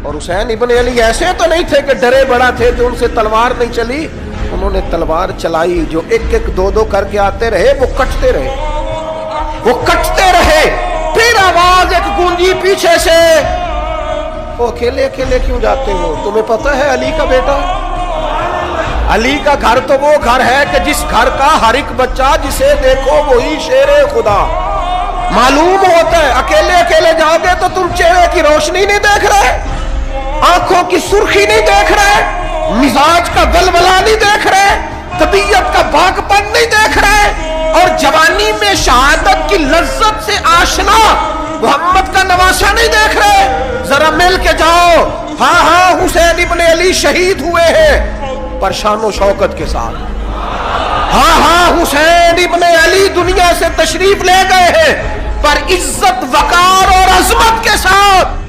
اور حسین ابن علی ایسے تو نہیں تھے کہ ڈرے بڑا تھے جو ان سے تلوار نہیں چلی، انہوں نے تلوار چلائی، جو ایک ایک دو دو کر کے آتے رہے وہ کٹتے رہے، وہ کٹتے رہے، پھر آواز ایک گونجی پیچھے سے، وہ اکیلے اکیلے کیوں جاتے ہو؟ تمہیں پتہ ہے علی کا بیٹا، علی کا گھر تو وہ گھر ہے کہ جس گھر کا ہر ایک بچہ جسے دیکھو وہی شیر خدا معلوم ہوتا ہے۔ اکیلے اکیلے جاؤ گے تو تم چہرے کی روشنی نہیں دیکھ رہے، آنکھوں کی سرخی نہیں دیکھ رہے، مزاج کا ولولہ نہیں دیکھ رہے، طبیعت کا باغ پن نہیں دیکھ رہے، اور جوانی میں شہادت کی لذت سے آشنا محمد کا نواسا نہیں دیکھ رہے۔ ذرا مل کے جاؤ، ہاں ہاں حسین ابن علی شہید ہوئے ہیں پر شان و شوکت کے ساتھ، ہاں ہاں حسین ابن علی دنیا سے تشریف لے گئے ہیں پر عزت وقار اور عظمت کے ساتھ۔